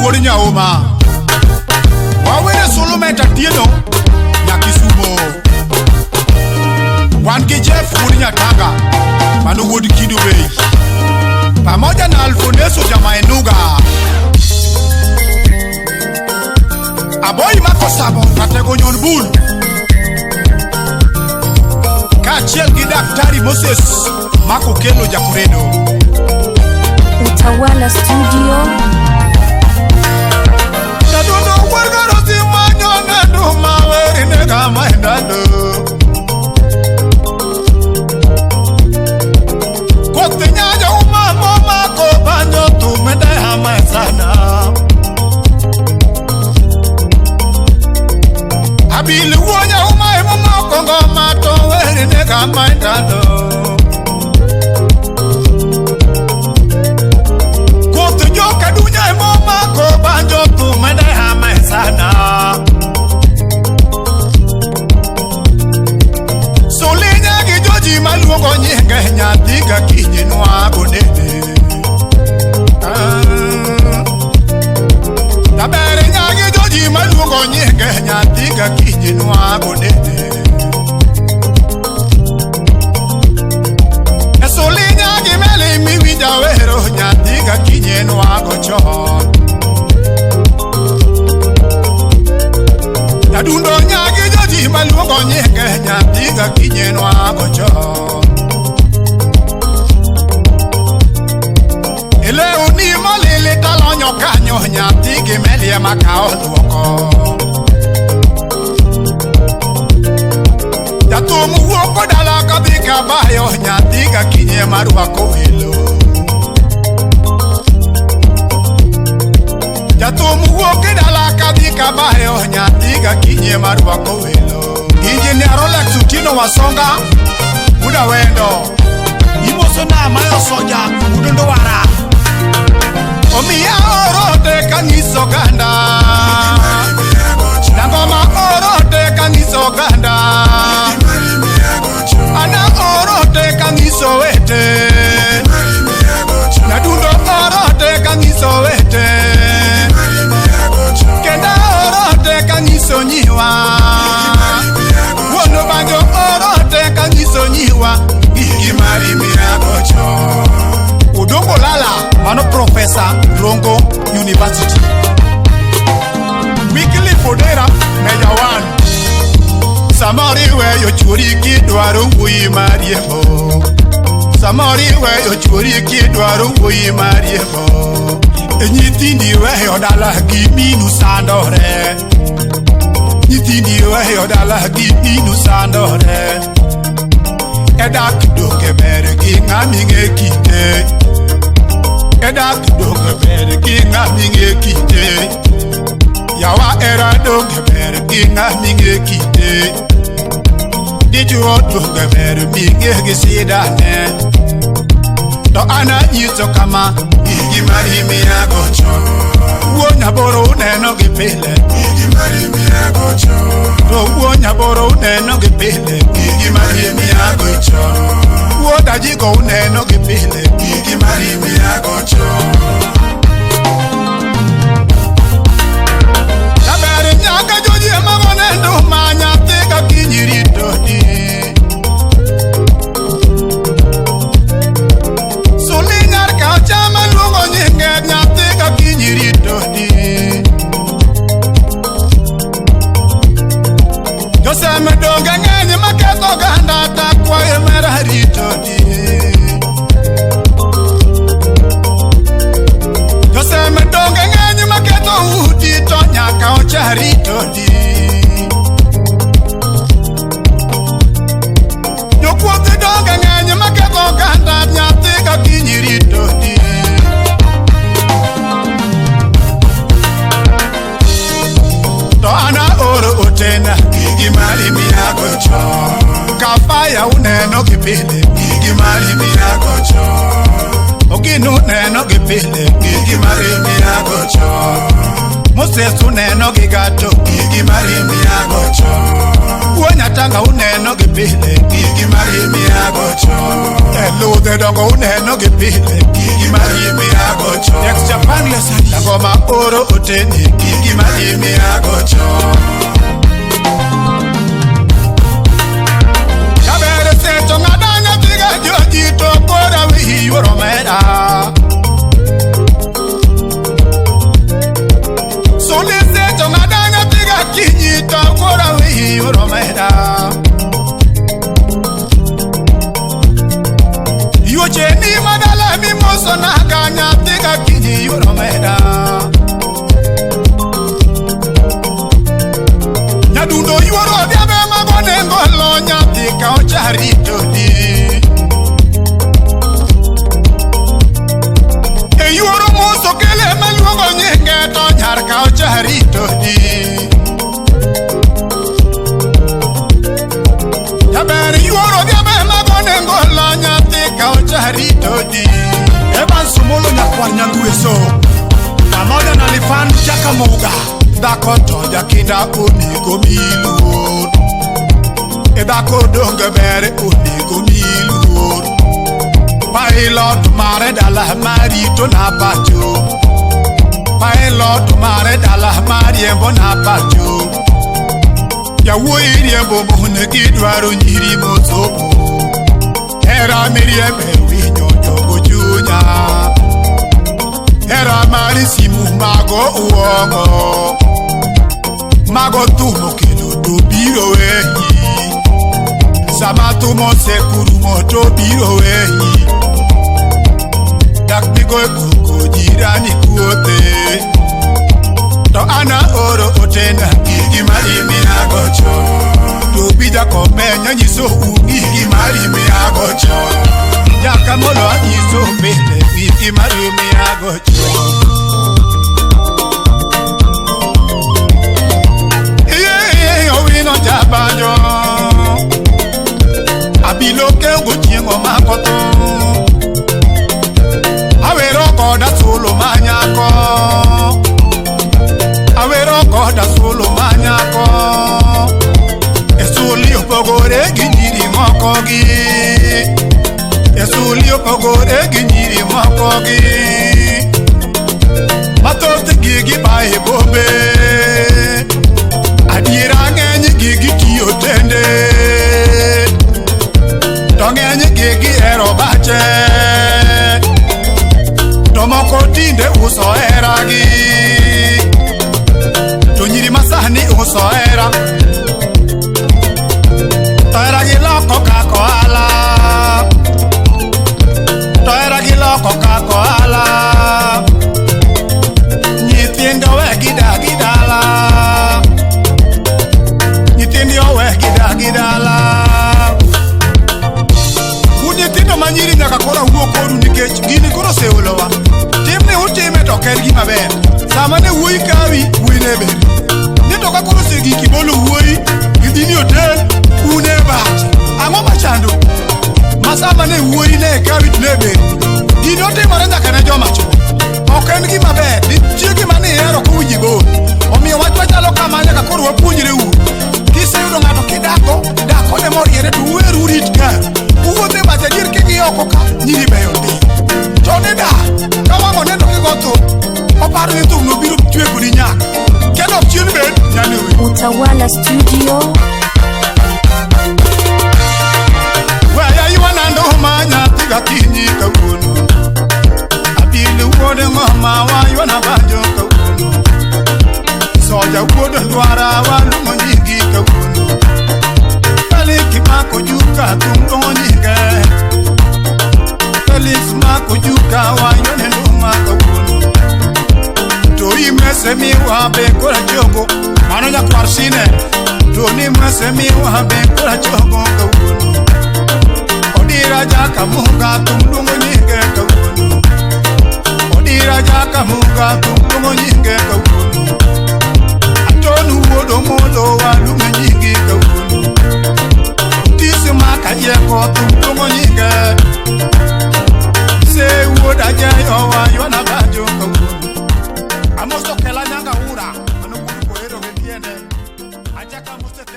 wuod nyauma wawere Solomon Atieno nyakisumo wan gi Jeff wuod Nyatanga mano wuod Kido Bey pamoja na Alfoneso Jamainuga Aboy Makosabo Katego Nyon Bul Kachiel gi Daktari Moses Makokelo Jakuredo Utawala Studio Nadundo wargaro zimanyo nadu maweri nega maendado Kote nyaja umamo mako banyo tumende hama sana Abili wonya umae mumako ngoma toweri nega maendado Solinya gi joji maluongo nyinge nyathi ka kinyi nwago nene Tabere nyagi joji maluongo nyinge nyathi ka kinyi nwago nene Solinya gi meli miwinja wero nyathi ka kinyi nwago chon Nadundo nyagi joji maluongo nyinge nyathi ka kinyi nwago chon Eleuni molili talonyo kanyo nyathi gi melie makao luoko Jatum wuoko dala kadhi kabayo nyathi ka kinyi marwako welo Jatum wuoke dala kadhi kabayo nyathi ka kinyi marwako welo Engineer Rolex Utino Wasonga Muda wendo Imoso na mayo soja Udundo wara Omiya orote kanyiso ganda Nangoma orote kanyiso ganda Ana orote kanyiso wete Nadundo orote kanyiso wete Kenda orote kanyiso nyiwa Wono banjo orote kanyiso nyiwa Gigi mari miyagocho Udongo lala mano Professor Rongo University Weekly Fodera Meja 1 Samari weyo churi kidwaro wuyi mariebo Samari weyo churi kidwaro wuyi mariebo Nyithindi weyo dala gi minu sandore Nyithindi weyo dala gi minu sandore Edak doge bere gi ngami ngekite Edak doge bere gi ngami ngekite Yawa era doge bere gi ngami ngekite Dijuo doge bere mi ngegisidane To ana nyito kama Gigi mari miyagocho Wonya boro uneno gipile Gigi mari miyagocho Wonya boro uneno gipile Gigi mari miyagocho Woda jigo uneno gipile Gigi mari miyagocho Tabere nyaka joji emagone nduma nyathi ka kinyirito di Nyathi ka kinyirito di Jose medonge ng'enye maketho ganda takwaye mera rito di Jose medonge ng'enye maketho udi to nyaka ocha rito di Jokuothi donge ng'enye maketho ganda nyathi ka kinyirito di To ana oro otena Gigi mari miyagocho Kafaya uneno gipile Gigi mari miyagocho Oginu uneno gipile Gigi mari miyagocho Moses uneno gigato Gigi mari miyagocho Nyatanga uneno gipile Gigi mari miyagocho Eluthe dongo uneno gipile Gigi mari miyagocho agocho Next Japan lesari Tangoma oro oteni Gigi malimi agocho Kabere seto ngadanya tiga joji Tokora wihi yoromera Sole seto ngadanya tiga kinyi Tokora wihi yoromera Cheni madala mi moso na kanya tiga kini yoromeda Nyadundo yoro diabe magone ngolo nyatika ocharito di E yoro moso kele maluongo nyenge to nyarka ocharito di Yabere yoro diabe magone ngolo nyatika ocharito di Evan sumolo nyakwar nyangueso Kamoda na lifan jakamuga Dako toja kinda unigo miluor Edako donge bere unigo miluor Pilot mare dala marito na pacho Pilot mare dala mariembo na pacho Ya woiriembo mohune gidwaro nyiri mozopo Era miriembe winyo jogo chunya Era marisimu mago uongo Mago tumo kelo to biro wehi Sama tumo sekuru moto biro wehi Dak bigo kuko jirani kuote To ana oro otena gigi marimi agocho To bija komenya nyiso gigi marimi agocho Jaka molo nyiso pele gigi marimi agocho Owino jabanjo Abiloke ugochiengo makoto Awero koda solo manyako Awero koda solo manyako Esuli opogore ginyiri mokogi Esuli opogore ginyiri mokogi Matote gigi bae bobe Adira ngenye gigi tiyo tende Tongenye gigi ero bache Tomoko tinde uso eragi Tonyiri masahani uso era Toeragi loko kako ala Toeragi loko kako ala Nyithindo we gidala Gidala Unyithindo manyiri nyaka kora uokoru nikech gini koro seolowa Timne utime to kergi maber Sama ne wuoi kawi wuoi ber Nitoka koro segi kibolo wuoi Gidini hotel une bach Ango machando Masama ne wuoi ne kawi ber Gini otimore nyaka ne joma chuo Oken gi maber Nitie mane ero kuwinjigo Omiyo wachwa chalo kama nyaka koro wapuonjre uru Kiseyudo ng'ato kidako, dako ne moriere to uweru rit ka Uwuothe bacha jir kigi oko ka, nyiri beyo ndi To ne da, kawango nendo kigoto Oparo ni thum no biro chwego ni nyak Kendo chien bed, nyane we Utawala Studio Weya yuana ndo manya tiga kinyi kawuno Abili uwode ngoma wa yuana banjo kawuno Soja uwode ndwara wa lumo nyingi kawuno Kaliki mako juka tumtongo nyinge Kaliki mako juka wa yuane nduma kawuno Toi mese miwa bekora chogo Mano nya kwarsine Toni mese miwa bekora chogo kawuno Odira jaka munga tumtongo nyinge kawuno Odira jaka munga tumtongo nyinge kawuno Atonu wodo modo wa lume nyingi kawuno Tisi maka yeko tumtongo nyinge Se woda jayo wa yona bajo kawuno Amosto kela nyanga ura Manukuru koero getiende Ajaka muste